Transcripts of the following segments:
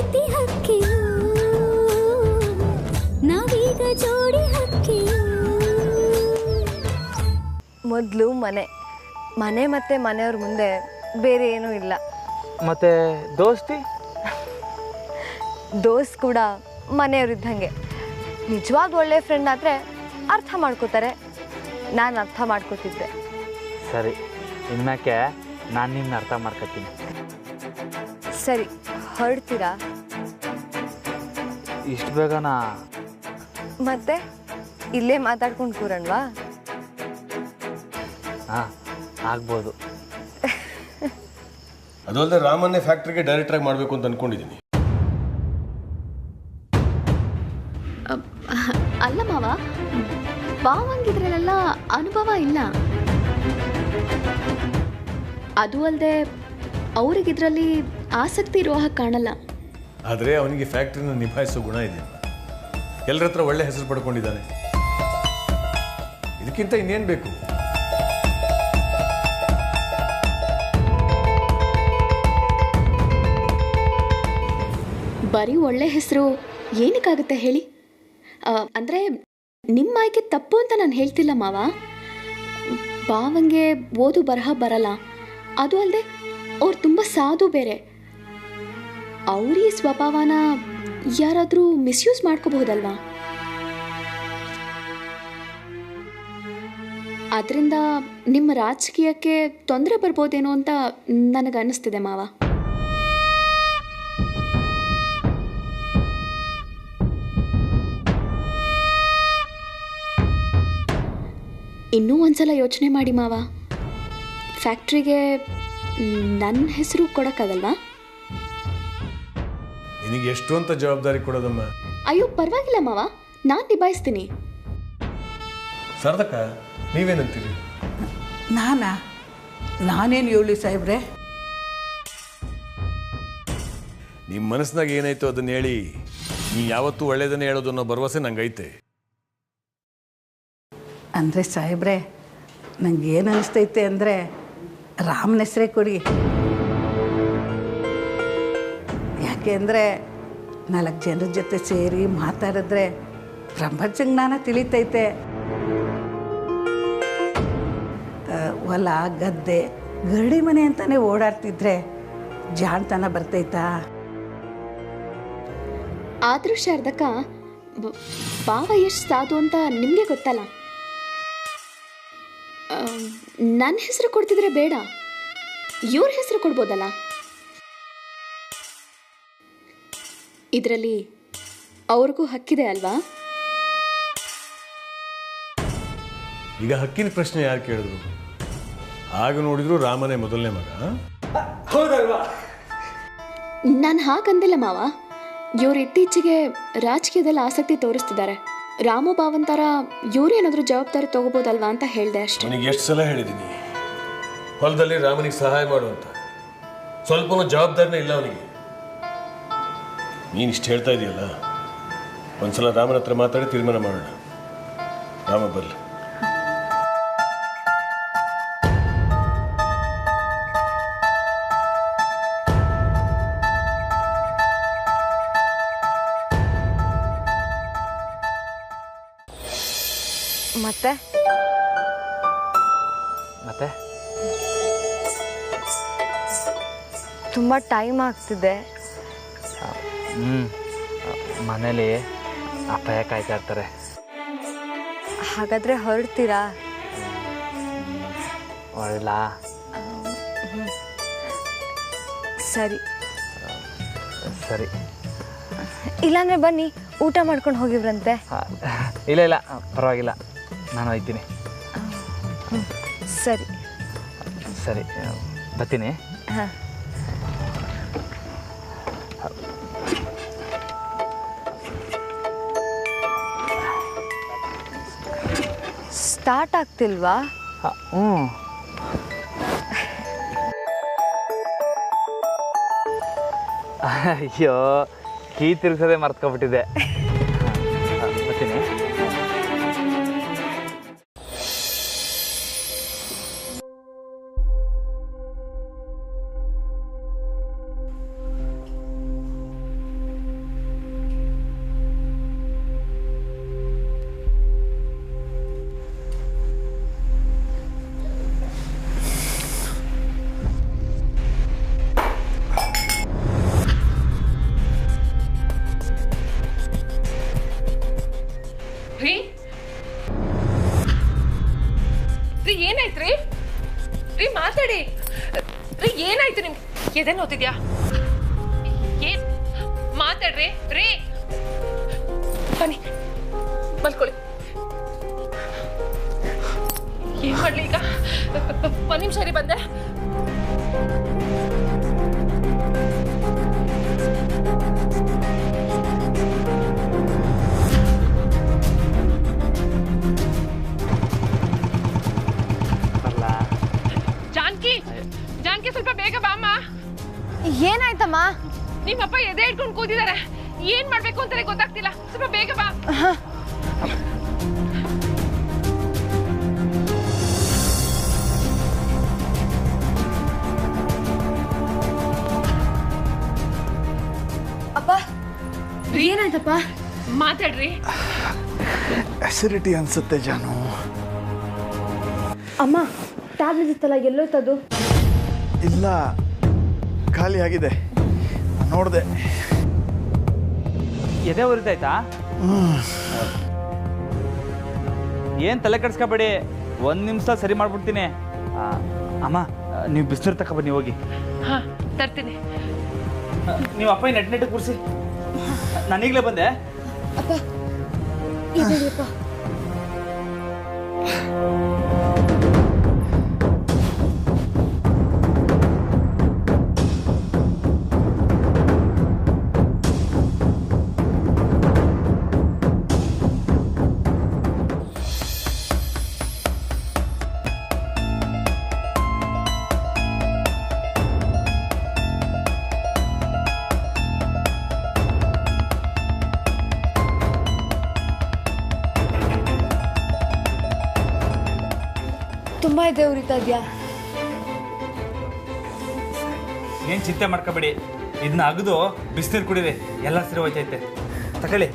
ಪ್ರೀತಿ ಹಕ್ಕಿಯು ನಾವೀಗ ಜೋಡಿ ಹಕ್ಕಿಯು. ಮೊದಲು ಮನೆ ಮನೆ ಮತ್ತು ಮನೆಯವ್ರ ಮುಂದೆ ಬೇರೆ ಏನೂ ಇಲ್ಲ. ಮತ್ತೆ ದೋಸ್ತಿ ದೋಸ್ತ್ ಕೂಡ ಮನೆಯವ್ರಿದ್ದಂಗೆ. ನಿಜವಾದ ಒಳ್ಳೆ ಫ್ರೆಂಡ್ ಆದರೆ ಅರ್ಥ ಮಾಡ್ಕೋತಾರೆ. ನಾನು ಅರ್ಥ ಮಾಡ್ಕೋತಿದ್ದೆ. ಸರಿ, ಇನ್ಮ್ಯಾಕೆ ನಾನು ನಿನ್ನ ಅರ್ಥ ಮಾಡ್ಕೊತೀನಿ. ಸರಿ, ಹೊರಡ್ತೀರಾ? ಇಷ್ಟು ಬೇಗನಾ? ಮತ್ತೆ ಇಲ್ಲೇ ಮಾತಾಡ್ಕೊಂಡು ಕೂರಣ್ವಾ? ಹಾಂ, ಆಗ್ಬೋದು. ಅದಲ್ಲದೆ ರಾಮನ್ನೇ ಫ್ಯಾಕ್ಟ್ರಿಗೆ ಡೈರೆಕ್ಟ್ರಾಗಿ ಮಾಡಬೇಕು ಅಂತ ಅಂದ್ಕೊಂಡಿದ್ದೀನಿ. ಅಲ್ಲ ಮಾವ, ಬಾವಂಗಿದ್ರಲ್ಲೆಲ್ಲ ಅನುಭವ ಇಲ್ಲ. ಅದು ಅಲ್ಲದೆ ಅವ್ರಿಗಿದ್ರಲ್ಲಿ ಆಸಕ್ತಿ ಇರೋ ಹಾಗೆ ಕಾಣಲ್ಲ. ಆದರೆ ಅವನಿಗೆ ಫ್ಯಾಕ್ಟ್ರಿನ ನಿಭಾಯಿಸೋ ಗುಣ ಇದೆ. ಎಲ್ಲರ ಹತ್ರ ಒಳ್ಳೆ ಹೆಸರು ಪಡ್ಕೊಂಡಿದ್ದಾನೆ. ಇದಕ್ಕಿಂತ ಇನ್ನೇನು ಬೇಕು? ಬರೀ ಒಳ್ಳೆ ಹೆಸರು ಏನಕ್ಕಾಗುತ್ತೆ ಹೇಳಿ? ಅಂದರೆ ನಿಮ್ಮ ಆಯ್ಕೆ ತಪ್ಪು ಅಂತ ನಾನು ಹೇಳ್ತಿಲ್ಲ ಮಾವ. ಬಾವಂಗೆ ಓದು ಬರಹ ಬರಲ್ಲ. ಅದು ಅಲ್ಲದೆ ಅವ್ರು ತುಂಬ ಸಾಧು ಬೇರೆ. ಅವ್ರ ಈ ಸ್ವಭಾವನ ಯಾರಾದರೂ ಮಿಸ್ಯೂಸ್ ಮಾಡ್ಕೋಬಹುದಲ್ವಾ? ಅದರಿಂದ ನಿಮ್ಮ ರಾಜಕೀಯಕ್ಕೆ ತೊಂದರೆ ಬರ್ಬೋದೇನೋ ಅಂತ ನನಗನ್ನಿಸ್ತಿದೆ ಮಾವ. ಇನ್ನೂ ಒಂದ್ಸಲ ಯೋಚನೆ ಮಾಡಿ ಮಾವ. ಫ್ಯಾಕ್ಟ್ರಿಗೆ ನನ್ನ ಹೆಸರು ಕೊಡೋಕ್ಕಾಗಲ್ವಾ? ನಿನಗೆ ಎಷ್ಟು ಅಂತ ಜವಾಬ್ದಾರಿ ಕೊಡೋದಮ್ಮ? ಅಯ್ಯೋ ಪರವಾಗಿಲ್ಲ ಮಾವ, ನಾನು ನಿಭಾಯಿಸ್ತೀನಿ. ಸಾರ್ಥಕ, ನೀವೇನಂತೀರಿ? ನಾನೇನು ಹೇಳಿ ಸಾಹೇಬ್ರೆ? ನಿಮ್ಮ ಮನಸ್ಸಿನಾಗ ಏನಾಯ್ತು ಅದನ್ನ ಹೇಳಿ. ನೀ ಯಾವತ್ತೂ ಒಳ್ಳೇದನ್ನೇ ಹೇಳೋದು ಅನ್ನೋ ಭರವಸೆ ನಂಗೈತೆ. ಅಂದರೆ ಸಾಹೇಬ್ರೆ, ನಂಗೆ ಏನು ಅನಿಸ್ತೈತೆ ಅಂದರೆ ರಾಮನ ಹೆಸರೇ ಕೊಡಿ. ಯಾಕೆ ಅಂದರೆ 4 ಜನರ ಜೊತೆ ಸೇರಿ ಮಾತಾಡಿದ್ರೆ ಪ್ರಪಂಚ ಜ್ಞಾನ ತಿಳಿತೈತೆ. ಹೊಲ ಗದ್ದೆ ಗರಡಿ ಮನೆ ಅಂತಲೇ ಓಡಾಡ್ತಿದ್ರೆ ಜಾಣ್ತನ ಬರ್ತೈತಾ? ಆದರೂ ಶಾರದಕ್ಕ, ಬಾವ ಎಷ್ಟು ಸಾಧು ಅಂತ ನಿಮಗೆ ಗೊತ್ತಲ್ಲ. ನನ್ನ ಹೆಸರು ಕೊಡ್ತಿದ್ರೆ ಬೇಡ, ಇವ್ರ ಹೆಸರು ಕೊಡ್ಬೋದಲ್ಲ. ಇದರಲ್ಲಿ ಅವ್ರಿಗೂ ಹಕ್ಕಿದೆ ಅಲ್ವಾ? ಈಗ ಹಕ್ಕಿನ ಪ್ರಶ್ನೆ ಯಾರು ಕೇಳಿದ್ರು? ಆಗ ನೋಡಿದ್ರು ರಾಮನೇ ಮೊದಲನೇ ಮಗ. ಹೌದಲ್ವಾ? ನಾನು ಹಾಗಂದಿಲ್ಲ ಮಾವ. ಇವ್ರು ಇತ್ತೀಚೆಗೆ ರಾಜಕೀಯದಲ್ಲಿ ಆಸಕ್ತಿ ತೋರಿಸ್ತಿದ್ದಾರೆ. ರಾಮು ಬಾವಂತರ ಇವ್ರೇನಾದ್ರೂ ಜವಾಬ್ದಾರಿ ತಗೋಬೋದಲ್ವಾ ಅಂತ ಹೇಳಿದೆ ಅಷ್ಟೇ. ನನಗೆ ಎಷ್ಟು ಸಲ ಹೇಳಿದ್ದೀನಿ ಹೊಲದಲ್ಲಿ ರಾಮನಿಗೆ ಸಹಾಯ ಮಾಡು ಅಂತ. ಸ್ವಲ್ಪನೂ ಜವಾಬ್ದಾರಿನೇ ಇಲ್ಲ ಅವನಿಗೆ. ನೀನು ಇಷ್ಟು ಹೇಳ್ತಾ ಇದೆಯಲ್ಲ, ಒಂದ್ಸಲ ರಾಮನ ಹತ್ರ ಮಾತಾಡಿ ತೀರ್ಮಾನ ಮಾಡೋಣ. ರಾಮ ಬರಲಿ. ಮತ್ತೆ ಮತ್ತೆ ತುಂಬ ಟೈಮ್ ಆಗ್ತಿದೆ. ಮನೇಲಿ ಅಪಾಯ ಕಾಯ್ತಾ ಇರ್ತಾರೆ. ಹಾಗಾದರೆ ಹೊರಡ್ತೀರಾ? ಹೊರಡ್ಲ? ಸರಿ ಸರಿ. ಇಲ್ಲಾಂದರೆ ಬನ್ನಿ, ಊಟ ಮಾಡ್ಕೊಂಡು ಹೋಗಿವ್ರಂತೆ. ಇಲ್ಲ ಇಲ್ಲ, ಪರವಾಗಿಲ್ಲ, ನಾನು ಹೋಗ್ತೀನಿ. ಸರಿ ಸರಿ, ಬರ್ತೀನಿ. ಹಾಂ. ಸ್ಟಾರ್ಟ್ ಆಗ್ತಿಲ್ವಾ? ಹ್ಞೂ. ಅಯ್ಯೋ, ಕೀ ತಿರ್ಗ್ಸೋದೇ ಮರ್ತ್ಕೊಬಿಟ್ಟಿದ್ದೆ. ಬರ್ತೀನಿ. ಎದೆ ನೋತಿದ್ಯಾ? ಏನ್ ಮಾತಾಡ್ರಿ ರೀ? ಬನ್ನಿ ಮಲ್ಕೊಳ್ಳಿ. ಏನ್ ಮಾಡ್ಲಿ ಈಗ? ಒಂದ್ ನಿಮಿಷ ರೀ, ಬಂದೆ. ಜಾನ್ಕಿ ಸ್ವಲ್ಪ ಬೇಗ ಬಾಮ್ಮ. ಏನಾಯ್ತಮ್ಮ? ನಿಮ್ಮಪ್ಪ ಎದೆ ಇಟ್ಕೊಂಡು ಕೂತಿದ್ದಾರೆ. ಏನ್ ಮಾಡ್ಬೇಕು ಅಂತಾನೆ ಗೊತ್ತಾಗ್ತಿಲ್ಲ. ಸ್ವಲ್ಪ ಬೇಗ ಬಾ. ಅಪ್ಪ ಏನಾಯ್ತಪ್ಪ? ಮಾತಾಡ್ರಿ. ಅಸಿಡಿಟಿ ಅನ್ಸುತ್ತೆ ಜಾನು. ಅಮ್ಮ ಟ್ಯಾಬ್ಲೆಟ್ ಇತ್ತಲ್ಲ, ಎಲ್ಲೋಯ್ತದು? ಇಲ್ಲ, ಖಾಲಿ ಆಗಿದೆ, ನೋಡಿದೆ. ಎದೆ ಉರಿತಾಯ್ತಾ? ಏನು ತಲೆ ಕೆಡಿಸ್ಕೊಬೇಡಿ, 1 ನಿಮಿಷ ಸರಿ ಮಾಡ್ಬಿಡ್ತೀನಿ. ಅಮ್ಮ ನೀವು ಬಿಸಿನೀರು ತಗೊಬನ್ನಿ ಹೋಗಿ. ಹಾ ತರ್ತೀನಿ. ನೀವು ಅಪ್ಪ ನೆಟ್ಟಿಗೆ ಕೂರಿಸಿ, ನಾನೀಗಲೇ ಬಂದೆ. ಅಪ್ಪ ಇದೆಯಪ್ಪ. ತುಂಬಾ ಇದೆ ಉರಿತಾ ಇದೆಯಾ? ಏನು ಚಿಂತೆ ಮಾಡ್ಕೋಬೇಡಿ, ಇದನ್ನ ಅಗದು ಬಿಸಿನೀರು ಕುಡೀರಿ, ಎಲ್ಲ ಸರಿ ಹೋಯ್ತೈತೆ. ತಗೊಳ್ಳಿ.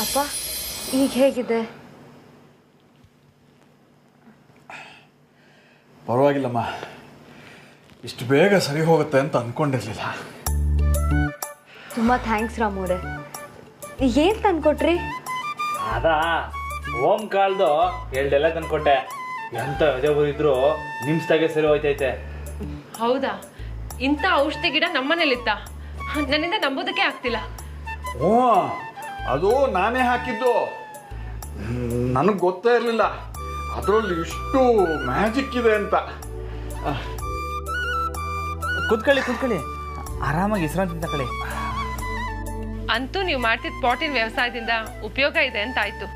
ಅಪ್ಪ ಈಗ ಹೇಗಿದೆ? ಪರವಾಗಿಲ್ಲಮ್ಮ, ಇಷ್ಟು ಬೇಗ ಸರಿ ಹೋಗುತ್ತೆ ಅಂತ ಅಂದ್ಕೊಂಡಿರಲಿಲ್ಲ. ತುಂಬ ಥ್ಯಾಂಕ್ಸ್ ರಾಮೂರೆ. ಏನು ತಂದ್ಕೊಟ್ರಿ? ಅದಾ ಓಮ್ ಕಾಲ್ದು 2 ಎಲೆ ತಂದ್ಕೊಟ್ಟೆ. ಎಂತ ಎದೆ ಊರಿದ್ರು ನಿಮಿಷದಾಗೆ ಸರಿ ಹೋಯ್ತೈತೆ. ಹೌದಾ? ಇಂಥ ಔಷಧಿ ಗಿಡ ನಮ್ಮನೇಲಿತ್ತ? ನನ್ನಿಂದ ನಂಬೋದಕ್ಕೆ ಆಗ್ತಿಲ್ಲ. ಓ, ಅದು ನಾನೇ ಹಾಕಿದ್ದು. ನನಗೆ ಗೊತ್ತೇ ಇರಲಿಲ್ಲ ಅದರಲ್ಲಿ ಇಷ್ಟು ಮ್ಯಾಜಿಕ್ ಇದೆ ಅಂತ. ಕೂತ್ಕೊಳ್ಳಿ, ಆರಾಮಾಗಿ ವಿಶ್ರಾಂತಿ ತಗೊಳ್ಳಿ. ಅಂತೂ ನೀವು ಮಾಡ್ತಿದ್ದ ಪಾಟಿನ ವ್ಯವಸಾಯದಿಂದ ಉಪಯೋಗ ಇದೆ ಅಂತ ಆಯ್ತು.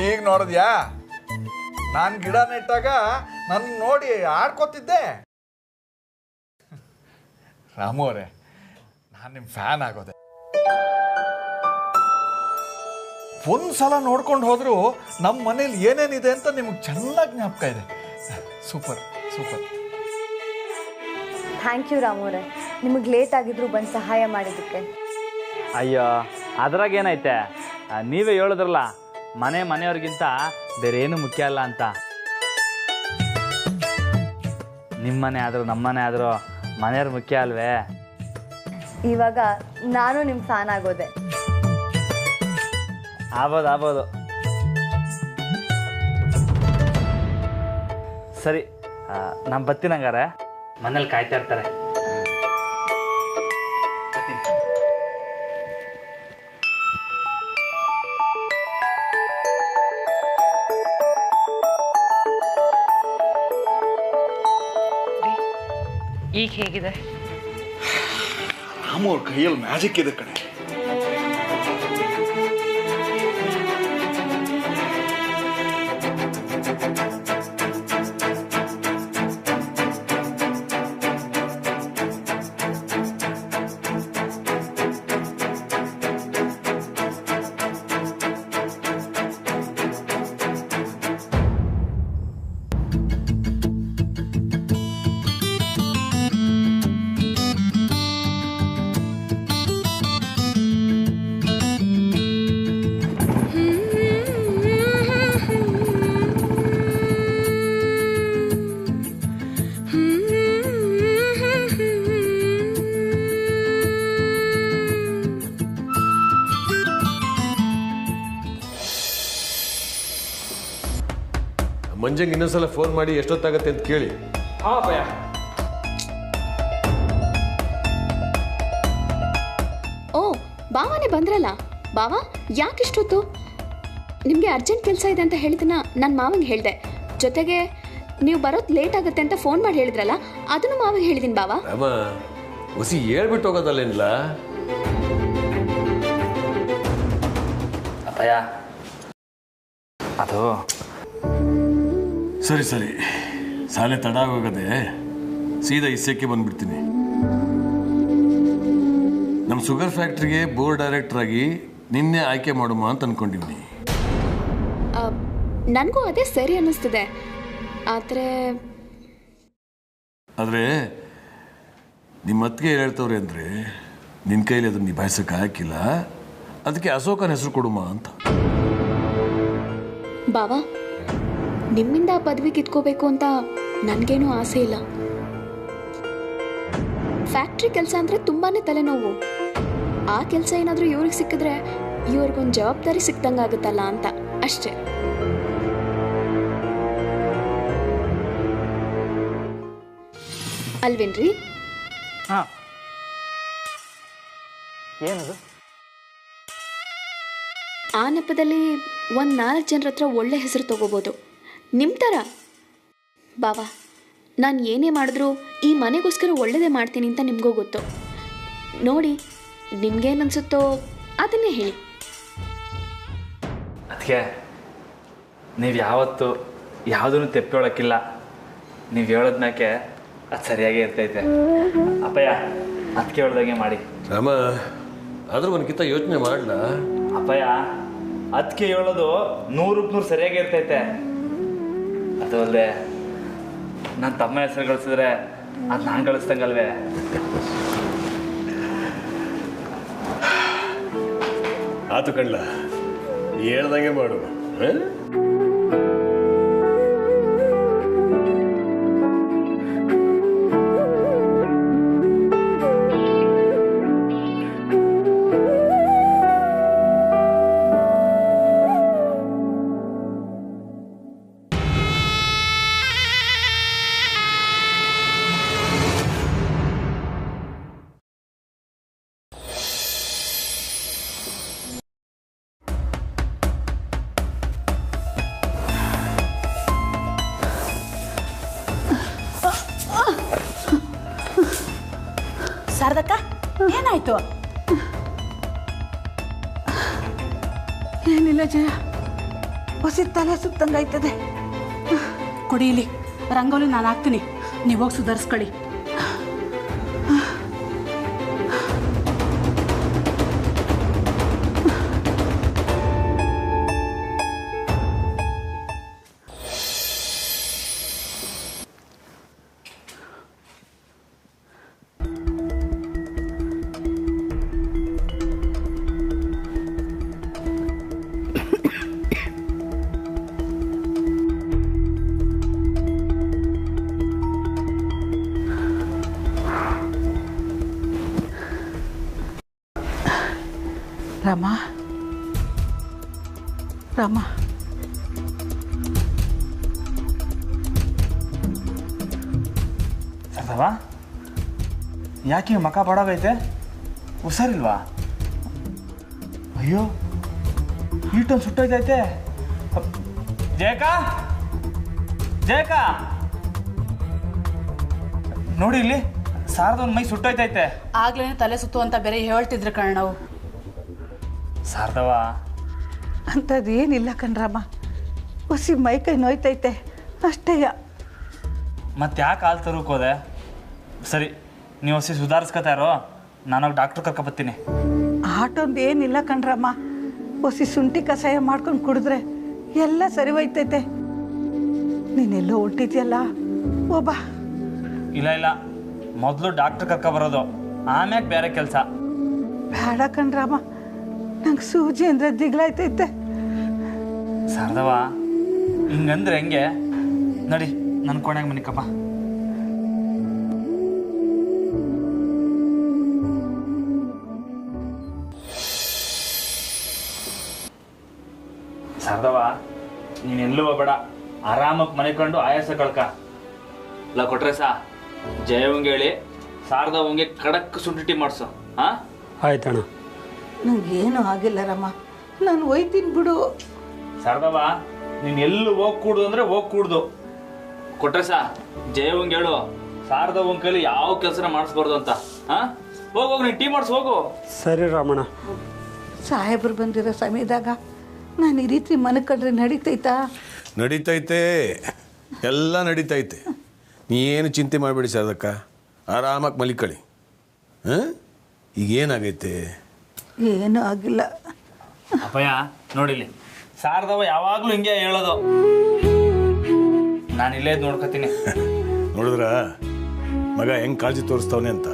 ಈಗ ನೋಡಿದ್ಯಾ, ನಾನು ಗಿಡ ನೆಟ್ಟಾಗ ನನ್ನ ನೋಡಿ ಆಡ್ಕೋತಿದ್ದೆ. ರಾಮು ಅವರೇ, ನಾನು ನಿಮ್ಮ ಫ್ಯಾನ್ ಆಗೋದೆ. ಒಂದ್ಸಲ ನೋಡ್ಕೊಂಡು ಹೋದ್ರು ನಮ್ಮ ಮನೇಲಿ ಏನೇನಿದೆ ಅಂತ ನಿಮಗೆ ಚೆನ್ನಾಗಿ ಜ್ಞಾಪಕ ಇದೆ. Super super. ಥ್ಯಾಂಕ್ ಯು ರಾಮೋರೆ, ನಿಮಗೆ ಲೇಟ್ ಆಗಿದ್ರು ಬಂದು ಸಹಾಯ ಮಾಡಿದ್ದಕ್ಕೆ. ಅಯ್ಯೋ ಅದ್ರಾಗ ಏನೈತೆ, ನೀವೇ ಹೇಳಿದ್ರಲ್ಲ ಮನೆಯವ್ರಿಗಿಂತ ಬೇರೆ ಏನು ಮುಖ್ಯ ಅಲ್ಲ ಅಂತ. ನಿಮ್ಮನೆ ಆದರೂ ನಮ್ಮನೆ ಆದರೂ ಮನೆಯವ್ರು ಮುಖ್ಯ ಅಲ್ವೇ? ಇವಾಗ ನಾನು ನಿಮ್ಮ ಫ್ಯಾನ್ ಆಗೋದೆ. ಆಗ್ಬೋದು. ಸರಿ, ನಾನು ಬರ್ತೀನಿ. ಹಂಗಾರೆ ಮನೇಲಿ ಕಾಯ್ತಾ ಇರ್ತಾರೆ. ಈಗ ಹೇಗಿದೆ? ರಾಮು ಅವ್ರ ಕೈಯಲ್ಲಿ ಮ್ಯಾಜಿಕ್ ಇದೆ ಕಣೆ. ಮಂಜಂಗೆ ಇನ್ನೊಂದ್ಸಲ ಫೋನ್ ಮಾಡಿ ಎಷ್ಟೊತ್ತಾಗತ್ತೆ ಅಂತ ಕೇಳಿ. ಹಾಂ ಭಯ. ಓ ಬಾವನೇ ಬಂದ್ರಲ್ಲ. ಬಾವ ಯಾಕಿಷ್ಟೊತ್ತು? ನಿಮಗೆ ಅರ್ಜೆಂಟ್ ಕೆಲಸ ಇದೆ ಅಂತ ಹೇಳಿದನ್ನ ನನ್ನ ಮಾವಂಗೆ ಹೇಳಿದೆ. ಜೊತೆಗೆ ನೀವು ಬರೋದು ಲೇಟ್ ಆಗುತ್ತೆ ಅಂತ ಫೋನ್ ಮಾಡಿ ಹೇಳಿದ್ರಲ್ಲ, ಅದನ್ನು ಮಾವಂಗೆ ಹೇಳಿದ್ದೀನಿ ಬಾವ. ಅಮ್ಮ ಹೊಸಿ ಹೇಳ್ಬಿಟ್ಟು ಹೋಗೋದಲ್ಲೇನಿಲ್ಲ. ಅಪ್ಪಯ್ಯ ಅದು ಸರಿ ಶಾಲೆ ತಡ ಆಗೋಗದೆ ಸೀದಾ ಇಸ್ಸಕ್ಕೆ ಬಂದ್ಬಿಡ್ತೀನಿ. ನಮ್ಮ ಶುಗರ್ ಫ್ಯಾಕ್ಟ್ರಿಗೆ ಬೋರ್ಡ್ ಡೈರೆಕ್ಟರ್ ಆಗಿ ನಿನ್ನೆ ಆಯ್ಕೆ ಮಾಡುಮ ಅಂತ ಅನ್ಕೊಂಡಿವ್ನಿ. ನನಗೂ ಅದೇ ಸರಿ ಅನ್ನಿಸ್ತಿದೆ. ಆದರೆ ನಿಮ್ಮ ಅತ್ತಿಗೆ ಹೇಳ್ತವ್ರೆ ಅಂದರೆ ನಿನ್ನ ಕೈಲಿ ಅದನ್ನು ನಿಭಾಯಿಸೋಕೆ ಹಾಕಿಲ್ಲ. ಅದಕ್ಕೆ ಅಶೋಕನ ಹೆಸರು ಕೊಡುಮ ಅಂತ. ಬಾವಾ, ನಿಮ್ಮಿಂದ ಆ ಪದವಿ ಕಿತ್ಕೋಬೇಕು ಅಂತ ನನಗೇನೂ ಆಸೆ ಇಲ್ಲ. ಫ್ಯಾಕ್ಟ್ರಿ ಕೆಲಸ ಅಂದರೆ ತುಂಬಾ ತಲೆನೋವು. ಆ ಕೆಲಸ ಏನಾದರೂ ಇವ್ರಿಗೆ ಸಿಕ್ಕಿದ್ರೆ ಇವ್ರಿಗೊಂದು ಜವಾಬ್ದಾರಿ ಸಿಕ್ದಂಗಾಗುತ್ತಲ್ಲ ಅಂತ ಅಷ್ಟೇ. ಅಲ್ವೇನ್ರಿ? ಹಾಂ, ಏನದು? ಆ ನೆಪದಲ್ಲಿ ಒಂದು 4 ಜನರ ಹತ್ರ ಒಳ್ಳೆ ಹೆಸರು ತಗೋಬೋದು. ನಿಮ್ಮ ಥರ ಬಾವಾ, ನಾನು ಏನೇ ಮಾಡಿದ್ರೂ ಈ ಮನೆಗೋಸ್ಕರ ಒಳ್ಳೆಯದೇ ಮಾಡ್ತೀನಿ ಅಂತ ನಿಮಗೂ ಗೊತ್ತು. ನೋಡಿ, ನಿಮ್ಗೇನನ್ಸುತ್ತೋ ಅದನ್ನೇ ಹೇಳಿ. ಅದಕ್ಕೆ ನೀವು ಯಾವತ್ತು ಯಾವುದನ್ನು ತೆಪ್ಪೊಳಕ್ಕಿಲ್ಲ. ನೀವು ಹೇಳೋದ್ಮ್ಯಾಕೆ ಅದು ಸರಿಯಾಗೇ ಇರ್ತೈತೆ. ಅಪ್ಪಯ್ಯ ಅದಕ್ಕೆ ಹೇಳ್ದಂಗೆ ಮಾಡಿ. ರಾಮ, ಆದರೂ ಒಂದ್ಕಿಂತ ಯೋಚನೆ ಮಾಡಲ. ಅಪ್ಪಯ್ಯ ಅದಕ್ಕೆ ಹೇಳೋದು 100% ಸರಿಯಾಗಿ ಇರ್ತೈತೆ. ಅದು ಅಲ್ಲದೆ ನನ್ನ ತಮ್ಮ ಹೆಸರು ಗಳಿಸಿದ್ರೆ ಅದು ನಾನು ಗಳಿಸ್ದಂಗಲ್ವೇ? ಆತು ಕಣ್ಲ, ಹೇಳ್ದಂಗೆ ಮಾಡು. ಶಾರದಕ್ಕ, ಏನಾಯ್ತು? ಏನಿಲ್ಲ ಜಯ, ಹೊಸಿ ತಲೆ ಸುತ್ತಂಗಾಯ್ತದೆ. ಕೊಡಿ ಇಲ್ಲಿ ರಂಗೋಲಿ ನಾನು ಹಾಕ್ತೀನಿ, ನೀವು ಹೋಗಿ ಸುಧಾರಿಸ್ಕೊಳ್ಳಿ. ರಾಮ ರಾಮ, ಸರ್ದವ ಯಾಕೆ ಮಕ ಬಾಡೋಗೈತೆ? ಹುಷಾರಿಲ್ವಾ? ಅಯ್ಯೋ ಈಟೊಂದು ಸುಟ್ಟೋಯ್ತೈತೆ. ಜಯಕ ಜಯಕ ನೋಡಿ ಇಲ್ಲಿ ಸಾರದೊಂದು ಮೈ ಸುಟ್ಟೋಯ್ತೈತೆ. ಆಗ್ಲೇ ತಲೆ ಸುತ್ತು ಅಂತ ಬೇರೆ ಹೇಳ್ತಿದ್ರು ಕಣ ನಾವು. ಸಾರದವ ಅಂಥದ್ದು ಏನಿಲ್ಲ ಕಣ್ರಮ್ಮ, ಹೊಸಿ ಮೈ ಕೈ ನೋಯ್ತೈತೆ ಅಷ್ಟೇ. ಮತ್ತೆ ಯಾಕೆ ಹಾಲು ತರೋಕೆ ಹೋದೆ? ಸರಿ, ನೀವು ಹೊಸಿ ಸುಧಾರಿಸ್ಕೊತಾ ಇರೋ, ನಾನೋಗಿ ಡಾಕ್ಟ್ರ್ ಕರ್ಕೊಬತ್ತೀನಿ. ಆಟೊಂದು ಏನಿಲ್ಲ ಕಣ್ರಮ್ಮ, ಹೊಸಿ ಶುಂಠಿ ಕಷಾಯ ಮಾಡ್ಕೊಂಡು ಕುಡಿದ್ರೆ ಎಲ್ಲ ಸರಿ ಹೋಯ್ತೈತೆ. ನೀನೆಲ್ಲೋ ಹೊಟ್ಟಿದ್ಯಲ್ಲ, ಒಬ್ಬ. ಇಲ್ಲ ಇಲ್ಲ, ಮೊದಲು ಡಾಕ್ಟ್ರ್ ಕರ್ಕೊಬರೋದು, ಆಮ್ಯಾಗ ಬೇರೆ ಕೆಲಸ. ಬೇಡ ಕಣ್ರಮ್ಮ, ನಂಗೆ ಸೂಜಿ ಅಂದರೆ ದಿಗ್ಲಾಯ್ತೈತೆ. ಶಾರದವ ಹಿಂಗಂದ್ರೆ ಹೆಂಗೆ? ನಡಿ ನನ್ನ ಕೋಣೆಗೆ ಮನಿಕಪ್ಪ. ಶಾರದವ ನೀನೆಲ್ಲೂ ಹೋಗ್ಬೇಡ, ಆರಾಮಾಗಿ ಮನಿಕೊಂಡು ಆಯಾಸ ಕಳ್ಕ. ಇಲ್ಲ ಕೊಟ್ರೆ ಜಯವಂಗೆ ಹೇಳಿ ಶಾರದವಂಗೆ ಖಡಕ್ ಶುಂಠಿ ಮಾಡಿಸು. ಹಾಂ ಆಯ್ತಣ್ಣ. ನಂಗೇನು ಆಗಿಲ್ಲ ರಮ್ಮ, ನಾನು ಒಯ್ತೀನಿ ಬಿಡು. ಶಾರದವ ನೀನು ಎಲ್ಲೂ ಹೋಗಿ ಕೂಡುದು ಅಂದರೆ ಹೋಗಿ ಕೂಡ್ದು. ಕೊಟ್ರೆ ಜಯವಂಗೆ ಹೇಳು ಶಾರದವಂಗೆ ಕೈಲಿ ಯಾವ ಕೆಲಸನ ಮಾಡಿಸ್ಬಾರ್ದು ಅಂತ. ಹಾಂ ಹೋಗೋಗಿ ನೀನು ಟೀ ಮಾಡಿಸ್ ಹೋಗು. ಸರಿ ರಾಮಣ್ಣ. ಸಾಹೇಬ್ರು ಬಂದಿರೋ ಸಮಯದಾಗ ನಾನು ಈ ರೀತಿ ಮನಕಂಡ್ರೆ ನಡೀತೈತಾ? ನಡೀತೈತೆ, ಎಲ್ಲ ನಡೀತೈತೆ. ನೀ ಏನು ಚಿಂತೆ ಮಾಡಬೇಡಿ ಶಾರದಕ್ಕ, ಆರಾಮಾಗಿ ಮಲಿಕಳಿ. ಹಾಂ ಈಗ ಏನಾಗೈತೆ? ಏನೂ ಆಗಿಲ್ಲ. ಅಪ್ಪಯ್ಯ ನೋಡಿಲಿ, ಶಾರದವ ಯಾವಾಗಲೂ ಹಿಂಗೆ ಹೇಳೋದು. ನಾನು ಇಲ್ಲೇ ನೋಡ್ಕೊತೀನಿ. ನೋಡಿದ್ರ ಮಗ ಹೆಂಗೆ ಕಾಳಜಿ ತೋರಿಸ್ತಾವನೆ ಅಂತ.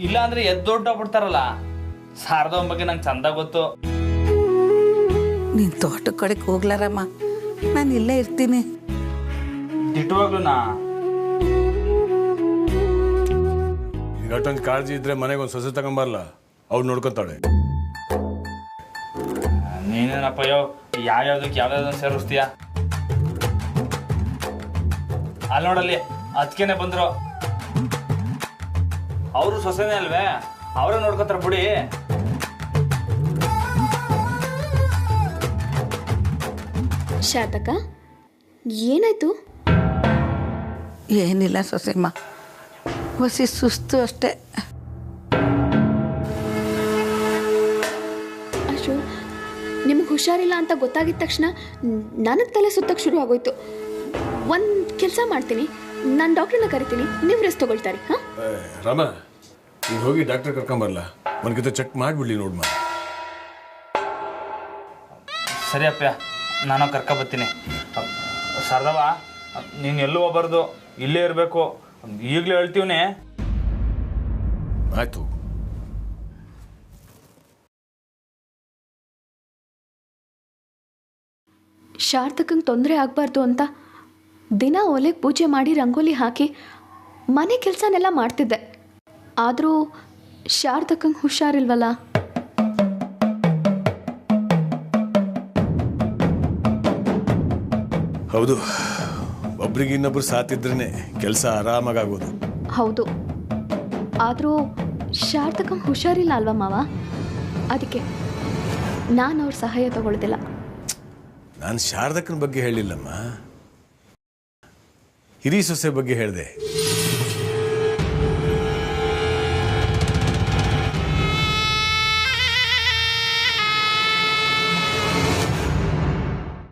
ಇಲ್ಲ ಅಂದ್ರೆ ಎದ್ದೊಡ್ಡೋಗ್ಬಿಡ್ತಾರಲ್ಲ. ಶಾರದವ ಬಗ್ಗೆ ನಂಗೆ ಚಂದ ಗೊತ್ತು. ನೀನು ತೋಟ ಕಡೆಗೆ ಹೋಗ್ಲಾರಮ್ಮ, ನಾನು ಇಲ್ಲೇ ಇರ್ತೀನಿ. ದಿಟ್ಟವಾಗ್ಲು ನಾ ಈಗ ಅಷ್ಟೊಂದು ಕಾಳಜಿ ಇದ್ರೆ ಮನೆಗೆ ಒಂದು ಸೊಸೆ ತಗೊಂಬರಲ್ಲ, ಅವ್ರು ನೋಡ್ಕೊತಾಳೆ. ನೀನೇನಪ್ಪಯ್ಯೋ ಯಾವ್ಯಾವ್ದಕ್ಕೆ ಯಾವ್ಯಾವ್ದನ್ನು ಸೇರಿಸ್ತೀಯ? ಅಲ್ಲಿ ನೋಡಲ್ಲಿ ಅದಕ್ಕೇನೆ ಬಂದ್ರು, ಅವರು ಸೊಸೆನೇ ಅಲ್ವೇ, ಅವರೇ ನೋಡ್ಕೊತಾರ ಬಿಡಿ. ಶಾರದಕ್ಕ ಏನಾಯ್ತು? ಏನಿಲ್ಲ ಸೊಸೆಮ್ಮ, ಹೊಸಿ ಸುಸ್ತು ಅಷ್ಟೇ. ಅಶೋ, ನಿಮ್ಗೆ ಹುಷಾರಿಲ್ಲ ಅಂತ ಗೊತ್ತಾಗಿದ ತಕ್ಷಣ ನನಗೆ ತಲೆ ಸುತ್ತಕ್ಕೆ ಶುರು ಆಗೋಯ್ತು. ಒಂದು ಕೆಲಸ ಮಾಡ್ತೀನಿ, ನಾನು ಡಾಕ್ಟ್ರನ್ನ ಕರಿತೀನಿ, ನೀವು ರೆಸ್ಟ್ ತೊಗೊಳ್ತಾರೆ. ಹಾಂ ರಾಮ, ನೀನು ಹೋಗಿ ಡಾಕ್ಟರ್ ಕರ್ಕೊಂಬರಲ್ಲ, ಒಂದ್ಕಿತ ಚೆಕ್ ಮಾಡಿಬಿಡ್ಲಿ ನೋಡ್ಮ. ಸರಿ ಅಪ್ಪ, ನಾನು ಕರ್ಕೊಬತ್ತೀನಿ. ಶಾರದವ ನೀನು ಎಲ್ಲೂ ಹೋಗ್ಬಾರ್ದು, ಇಲ್ಲೇ ಇರಬೇಕು. ಈಗಲೇ ಹೇಳ್ತೀವನೇ. ಆಯ್ತು. ಶಾರದಕ್ಕಂಗೆ ತೊಂದರೆ ಆಗಬಾರ್ದು ಅಂತ ದಿನ ಒಲೆಗೆ ಪೂಜೆ ಮಾಡಿ ರಂಗೋಲಿ ಹಾಕಿ ಮನೆ ಕೆಲಸನೆಲ್ಲ ಮಾಡ್ತಿದ್ದೆ. ಆದರೂ ಶಾರದಕ್ಕಂಗೆ ಹುಷಾರಿಲ್ವಲ್ಲ. ಹೌದು, ಒಬ್ರಿಗೆ ಇನ್ನೊಬ್ರು ಸಾತಿದ್ರೇ ಕೆಲಸ ಆರಾಮಾಗೋದು. ಹೌದು, ಆದರೂ ಶಾರದಕ್ಕಂಗೆ ಹುಷಾರಿಲ್ಲ ಅಲ್ವಾ ಮಾವ? ಅದಕ್ಕೆ ನಾನು ಅವ್ರ ಸಹಾಯ ತಗೊಳ್ಳೋದಿಲ್ಲ. ನಾನು ಶಾರದಕ್ಕನ ಬಗ್ಗೆ ಹೇಳಿಲ್ಲಮ್ಮ, ಹಿರಿ ಸೊಸೆ ಬಗ್ಗೆ ಹೇಳಿದೆ.